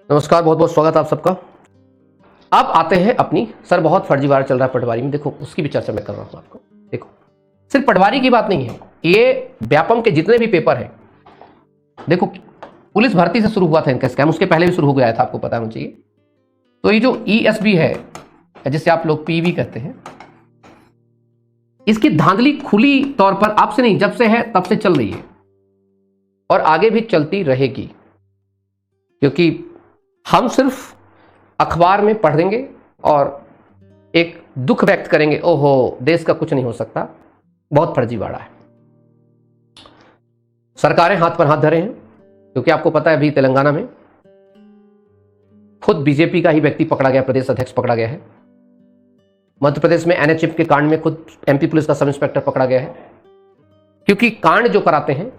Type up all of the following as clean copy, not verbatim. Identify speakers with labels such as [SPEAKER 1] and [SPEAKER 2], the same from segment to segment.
[SPEAKER 1] नमस्कार, बहुत बहुत स्वागत आप सबका। अब आते हैं अपनी सर बहुत फर्जीवाड़ा चल रहा है पटवारी में, देखो उसकी भी चर्चा मैं कर रहा हूं आपको। देखो सिर्फ पटवारी की बात नहीं है, ये व्यापम के जितने भी पेपर हैं, देखो पुलिस भर्ती से शुरू हुआ था इनका स्कैम, उसके पहले भी शुरू हो गया था, आपको पता होना चाहिए। तो ये जो ESB है, जिसे आप लोग PV कहते हैं, इसकी धांधली खुली तौर पर आपसे नहीं, जब से है तब से चल रही है और आगे भी चलती रहेगी, क्योंकि हम सिर्फ अखबार में पढ़ेंगे और एक दुख व्यक्त करेंगे, ओहो देश का कुछ नहीं हो सकता, बहुत फर्जीवाड़ा है। सरकारें हाथ पर हाथ धरे हैं, क्योंकि आपको पता है अभी तेलंगाना में खुद बीजेपी का ही व्यक्ति पकड़ा गया, प्रदेश अध्यक्ष पकड़ा गया है। मध्य प्रदेश में NHIP के कांड में खुद MP पुलिस का सब इंस्पेक्टर पकड़ा गया है, क्योंकि कांड जो कराते हैं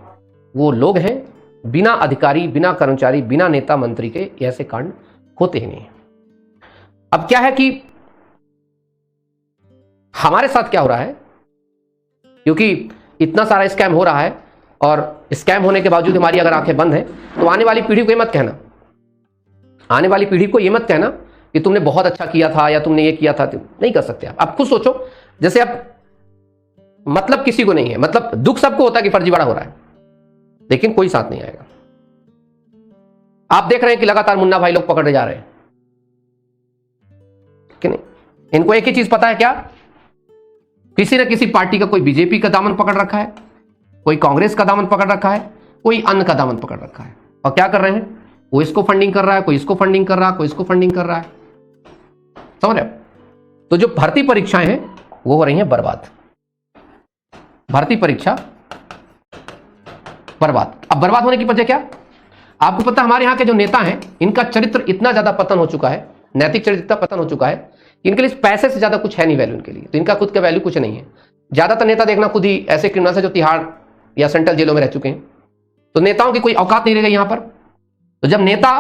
[SPEAKER 1] वो लोग हैं, बिना अधिकारी, बिना कर्मचारी, बिना नेता मंत्री के ऐसे कांड होते ही नहीं। अब क्या है कि हमारे साथ क्या हो रहा है, क्योंकि इतना सारा स्कैम हो रहा है और स्कैम होने के बावजूद हमारी अगर आंखें बंद हैं, तो आने वाली पीढ़ी को ये मत कहना, आने वाली पीढ़ी को ये मत कहना कि तुमने बहुत अच्छा किया था या तुमने ये किया था। नहीं कर सकते आप खुद सोचो, जैसे आप मतलब किसी को नहीं है, मतलब दुख सबको होता है कि फर्जीवाड़ा हो रहा है, लेकिन कोई साथ नहीं आएगा। आप देख रहे हैं कि लगातार मुन्ना भाई लोग पकड़े जा रहे हैं कि नहीं। इनको एक ही चीज पता है क्या, किसी न किसी पार्टी का, कोई बीजेपी का दामन पकड़ रखा है, कोई कांग्रेस का दामन पकड़ रखा है, कोई अन्य का दामन पकड़ रखा है, और क्या कर रहे हैं, वो इसको फंडिंग कर रहा है, कोई इसको फंडिंग कर रहा है, कोई इसको फंडिंग कर रहा है। समझ रहे हो? तो जो भर्ती परीक्षाएं हैं वो हो रही हैं बर्बाद, भर्ती परीक्षा बर्बाद। अब बर्बाद होने की वजह क्या, आपको पता है हमारे यहाँ के जो नेता हैं, इनका चरित्र इतना ज्यादा पतन हो चुका है, नैतिक चरित्र इतना पतन हो चुका है कि इनके लिए पैसे से ज्यादा कुछ है नहीं वैल्यू इनके लिए, तो इनका खुद का वैल्यू कुछ नहीं है। ज्यादातर नेता देखना खुद ही ऐसे क्रिमिनल्स है जो तिहाड़ या सेंट्रल जेलों में रह चुके हैं, तो नेताओं की कोई औकात नहीं रह गई यहाँ पर। तो जब नेता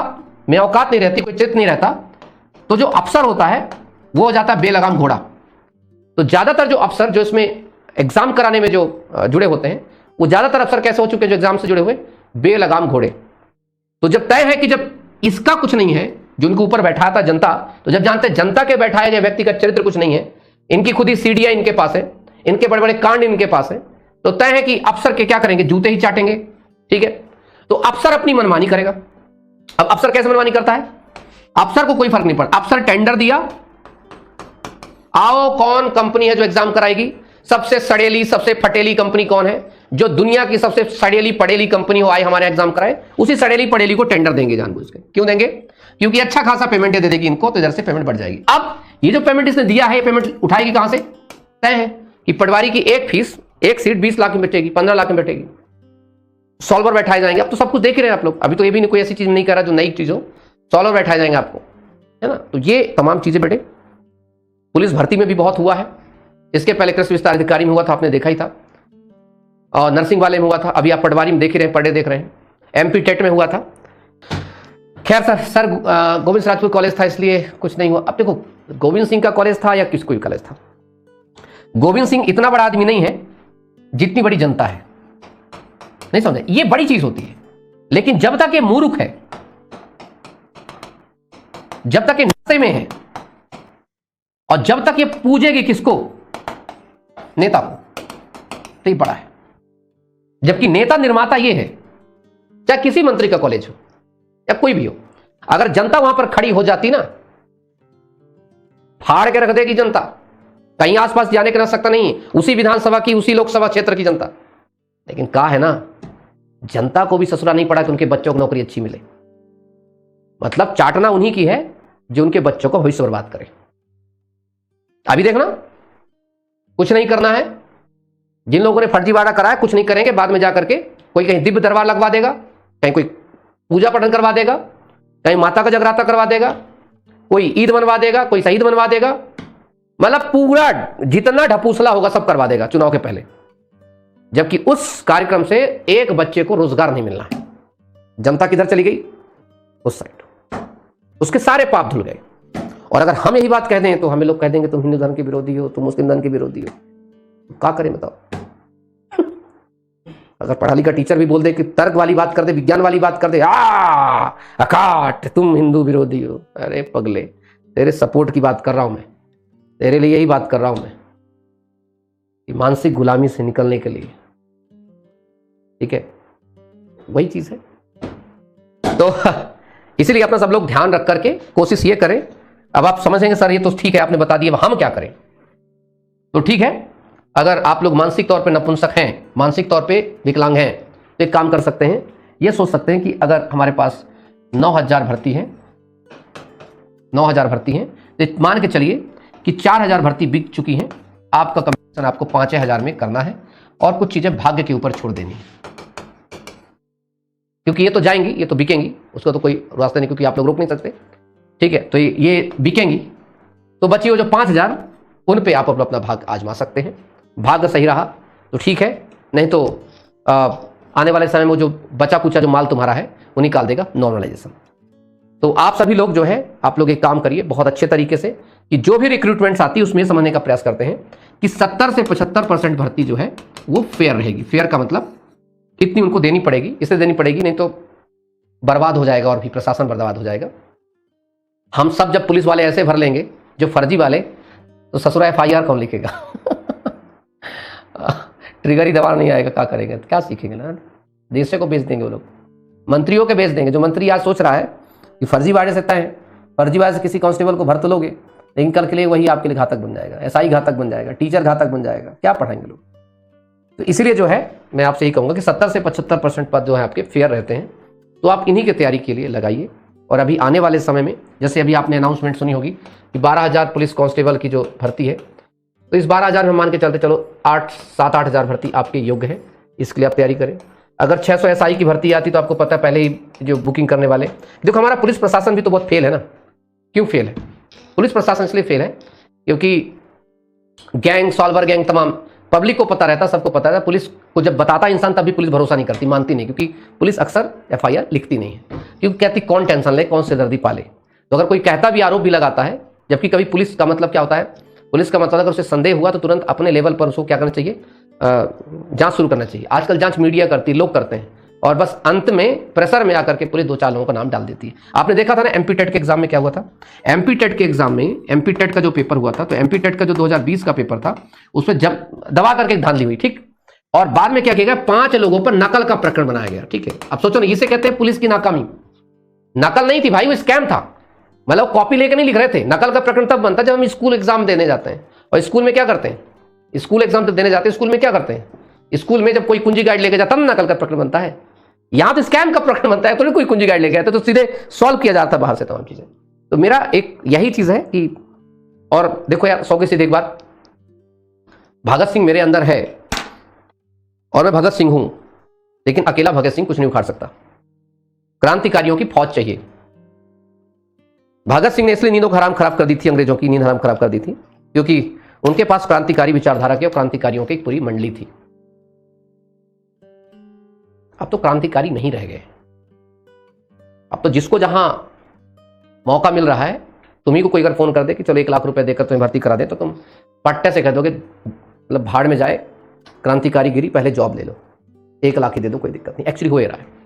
[SPEAKER 1] में औकात नहीं रहती, कोई चरित्र नहीं रहता, तो जो अफसर होता है वो हो जाता है बेलगाम घोड़ा। तो ज्यादातर जो अफसर जो इसमें एग्जाम कराने में जो जुड़े होते हैं, वो ज्यादातर अफसर कैसे हो चुके हैं जो एग्जाम से जुड़े हुए, बेलगाम घोड़े। तो जब तय है कि जब इसका कुछ नहीं है, जो उनको ऊपर बैठाया था जनता, तो जब जानते हैं जनता के बैठाए गए व्यक्ति का चरित्र कुछ नहीं है, इनकी खुद ही सीढ़ियां इनके पास है, इनके बड़े बड़े कांड इनके पास है, तो तय है कि अफसर के क्या करेंगे, जूते ही चाटेंगे। ठीक है, तो अफसर अपनी मनमानी करेगा। अब अफसर कैसे मनमानी करता है, अफसर को कोई फर्क नहीं पड़ता, अफसर टेंडर दिया, आओ कौन कंपनी है जो एग्जाम कराएगी, सबसे सड़ेली सबसे फटेली कंपनी कौन है, जो दुनिया की सबसे सड़ेली पड़ेली कंपनी हो, आए हमारे एग्जाम कराए, उसी सड़ेली पड़ेली को टेंडर देंगे जानबूझ के। क्यों देंगे, क्योंकि अच्छा खासा पेमेंट दे देगी इनको, तो इधर से पेमेंट बढ़ जाएगी। अब ये जो पेमेंट इसने दिया है, ये पेमेंट उठाएगी कहां से, तय है कि पटवारी की एक फीस, एक सीट 20 लाख में बैठेगी, 15 लाख में बैठेगी, सॉल्वर बैठाए जाएंगे। अब तो सब कुछ देख रहे हैं आप लोग, अभी तो ये भी नहीं कोई ऐसी चीज नहीं कर रहा जो नई चीज हो, सॉल्वर बैठाए जाएंगे आपको, है ना। तो ये तमाम चीजें बेटे पुलिस भर्ती में भी बहुत हुआ है, इसके पहले कृषि विस्तार अधिकारी में हुआ था, आपने देखा ही था, और नर्सिंग वाले में हुआ था, अभी आप पटवारी में देख ही रहे हैं, पढ़े देख रहे हैं, MP टेट में हुआ था। खैर सर गोविंद सिंह राजपूत कॉलेज था इसलिए कुछ नहीं हुआ। अब देखो गोविंद सिंह का कॉलेज था या किस कोई कॉलेज था, गोविंद सिंह इतना बड़ा आदमी नहीं है जितनी बड़ी जनता है, नहीं समझे, ये बड़ी चीज होती है। लेकिन जब तक ये मूर्ख है, जब तक ये नशे में है, और जब तक ये पूजेगी किसको, नेता को, तो ये बड़ा है। जबकि नेता निर्माता ये है, चाहे किसी मंत्री का कॉलेज हो या कोई भी हो, अगर जनता वहां पर खड़ी हो जाती ना, फाड़ के रख देगी जनता, कहीं आसपास जाने का सकता नहीं, उसी विधानसभा की, उसी लोकसभा क्षेत्र की जनता। लेकिन कहा है ना, जनता को भी ससुरा नहीं पड़ा कि उनके बच्चों को नौकरी अच्छी मिले, मतलब चाटना उन्हीं की है जो उनके बच्चों को भविष्य बर्बाद करे। अभी देखना, कुछ नहीं करना है, जिन लोगों ने फर्जीवाड़ा कराया कुछ नहीं करेंगे, बाद में जाकर के कोई कहीं दिव्य दरबार लगवा देगा, कहीं कोई पूजा पठन करवा देगा, कहीं माता का जगराता करवा देगा, कोई ईद बनवा देगा, कोई शहीद बनवा देगा, मतलब पूरा जितना ढपूसला होगा सब करवा देगा चुनाव के पहले। जबकि उस कार्यक्रम से एक बच्चे को रोजगार नहीं मिलना है। जनता किधर चली गई, उस साइड, उसके सारे पाप धुल गए। और अगर हम यही बात कह दें तो हमें लोग कह देंगे तुम हिंदू धर्म के विरोधी हो, तुम मुस्लिम धर्म के विरोधी हो, क्या करें बताओ। अगर पढ़ा लिखा टीचर भी बोल दे कि तर्क वाली बात कर दे, विज्ञान वाली बात कर दे, अकाट तुम हिंदू विरोधी हो, अरे पगले तेरे सपोर्ट की बात कर रहा हूं मैं, तेरे लिए यही बात कर रहा हूं मैं कि मानसिक गुलामी से निकलने के लिए, ठीक है, वही चीज है। तो इसीलिए अपना सब लोग ध्यान रख करके कोशिश ये करें। अब आप समझेंगे सर ये तो ठीक है आपने बता दिया, हम क्या करें? तो ठीक है, अगर आप लोग मानसिक तौर पे नपुंसक हैं, मानसिक तौर पे विकलांग हैं, तो एक काम कर सकते हैं, ये सोच सकते हैं कि अगर हमारे पास 9000 भर्ती है, 9000 भर्ती हैं, तो मान के चलिए कि 4000 भर्ती बिक चुकी हैं, आपका कमीशन आपको 5000 में करना है और कुछ चीजें भाग्य के ऊपर छोड़ देनी है, क्योंकि ये तो जाएंगी, ये तो बिकेंगी, उसका तो कोई रास्ता नहीं, क्योंकि आप लोग रोक नहीं सकते, ठीक है। तो ये बिकेंगी, तो बची वो जो 5000, उन पे आप अपना भाग आजमा सकते हैं। भाग्य सही रहा तो ठीक है, नहीं तो आने वाले समय में जो बचा कुचा जो माल तुम्हारा है वो निकाल देगा नॉर्मलाइजेशन। तो आप सभी लोग जो है, आप लोग एक काम करिए बहुत अच्छे तरीके से कि जो भी रिक्रूटमेंट्स आती है उसमें समझने का प्रयास करते हैं कि 70 से 75% भर्ती जो है वो फेयर रहेगी। फेयर का मतलब इतनी उनको देनी पड़ेगी, इसलिए देनी पड़ेगी, नहीं तो बर्बाद हो जाएगा और भी प्रशासन बर्बाद हो जाएगा। हम सब जब पुलिस वाले ऐसे भर लेंगे जो फर्जी वाले, तो ससुरा FIR कौन लिखेगा? ट्रिगर ही दबा नहीं आएगा, क्या करेंगे, क्या सीखेंगे ना, देश को बेच देंगे वो लोग, मंत्रियों के बेच देंगे। जो मंत्री आज सोच रहा है कि फर्जीवाड़े से तय है, फर्जीवाड़े से किसी कांस्टेबल को भर तो लोगे, लेकिन कल के लिए वही आपके लिए घातक बन जाएगा, SI घातक बन जाएगा, टीचर घातक बन जाएगा, क्या पढ़ाएंगे लोग? तो इसलिए जो है मैं आपसे यही कहूँगा कि 70 से 75% पद जो है आपके फेयर रहते हैं, तो आप इन्हीं की तैयारी के लिए लगाइए। और अभी आने वाले समय में, जैसे अभी आपने अनाउंसमेंट सुनी होगी कि 12000 पुलिस कांस्टेबल की जो भर्ती है, तो इस 12000 में मान के चलते चलो 7-8 हज़ार भर्ती आपके योग्य है, इसके लिए आप तैयारी करें। अगर 600 SI की भर्ती आती तो आपको पता है पहले ही जो बुकिंग करने वाले, देखो हमारा पुलिस प्रशासन भी तो बहुत फेल है ना। क्यों फेल है पुलिस प्रशासन? इसलिए फेल है क्योंकि गैंग, सॉल्वर गैंग, तमाम पब्लिक को पता रहता, सबको पता रहता, पुलिस को जब बताता इंसान तब भी पुलिस भरोसा नहीं करती, मानती नहीं, क्योंकि पुलिस अक्सर FIR लिखती नहीं है, क्योंकि कहती कौन टेंशन ले, कौन से दर्दी पाले। तो अगर कोई कहता भी, आरोप भी लगाता है, जबकि कभी पुलिस का मतलब क्या होता है, पुलिस का मतलब अगर उसे संदेह हुआ तो तुरंत अपने लेवल पर उसको क्या करना चाहिए, जांच शुरू करना चाहिए। आजकल जांच मीडिया करती है, लोग करते हैं, और बस अंत में प्रेशर में आकर के पुलिस 2-4 लोगों का नाम डाल देती है। आपने देखा था ना MP टेट के एग्जाम में क्या हुआ था? MP टेट के एग्जाम में, MP टेट का जो पेपर हुआ था, तो MP टेट का जो 2020 का पेपर था, उसमें जब दबा करके धांधली हुई, ठीक, और बाद में क्या किया गया, 5 लोगों पर नकल का प्रकरण बनाया गया, ठीक है। अब सोचो ना, इसे कहते हैं पुलिस की नाकामी। नकल नहीं थी भाई, वो स्कैम था, मतलब कॉपी लेकर नहीं लिख रहे थे। नकल का प्रकरण तब बनता है जब हम स्कूल एग्जाम देने जाते हैं, और स्कूल में क्या करते हैं, स्कूल एग्जाम देने जाते हैं, स्कूल में क्या करते हैं, स्कूल में जब कोई कुंजी गाइड लेके जाता है नकल का प्रकरण बनता है। यहां तो स्कैम का प्रकरण बनता है, तो कोई कुंजी गाइड लेके आता तो सीधे सॉल्व किया जाता है बाहर से तमाम चीजें। तो मेरा एक यही चीज है कि, और देखो यार 100 की सीधी एक बात, भगत सिंह मेरे अंदर है और मैं भगत सिंह हूं, लेकिन अकेला भगत सिंह कुछ नहीं उखाड़ सकता। क्रांतिकारियों की फौज चाहिए। भगत सिंह ने इसलिए नींद हराम खराब कर दी थी, अंग्रेजों की नींद हराम खराब कर दी थी, क्योंकि उनके पास क्रांतिकारी विचारधारा के और क्रांतिकारियों की एक पूरी मंडली थी। अब तो क्रांतिकारी नहीं रह गए। अब तो जिसको जहां मौका मिल रहा है, तुम्ही को कोई अगर फोन कर दे कि चलो 1 लाख रुपए देकर तुम्हें भर्ती करा दे, तो तुम पट्टे से कह दोगे, मतलब भाड़ में जाए, क्रांतिकारी गिरी, पहले जॉब ले लो, 1 लाख ही दे दो, कोई दिक्कत नहीं। एक्चुअली हो रहा है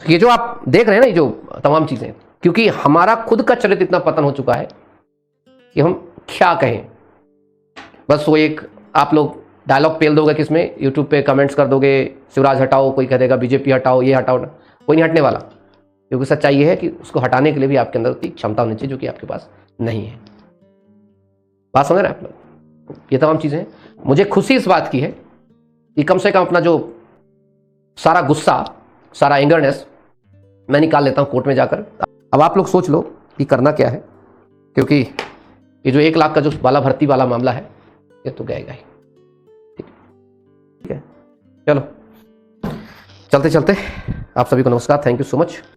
[SPEAKER 1] ये जो आप देख रहे हैं ना, ये जो तमाम चीजें, क्योंकि हमारा खुद का चरित्र इतना पतन हो चुका है कि हम क्या कहें। बस वो एक आप लोग डायलॉग पेल दोगे कि इसमें यूट्यूब पे कमेंट्स कर दोगे, शिवराज हटाओ, कोई कह देगा BJP हटाओ, ये हटाओ, कोई नहीं हटने वाला, क्योंकि सच्चाई ये है कि उसको हटाने के लिए भी आपके अंदर उतनी क्षमता होनी चाहिए जो कि आपके पास नहीं है। बात समझ रहे हैं आप लोग? ये तमाम चीजें, मुझे खुशी इस बात की है कि कम से कम अपना जो सारा गुस्सा, सारा एंगरनेस मैं निकाल लेता हूं कोर्ट में जाकर। अब आप लोग सोच लो कि करना क्या है, क्योंकि ये जो 1 लाख का जो वाला भर्ती वाला मामला है, ये तो गएगा ही। ठीक है, चलो चलते चलते आप सभी को नमस्कार, थैंक यू सो मच।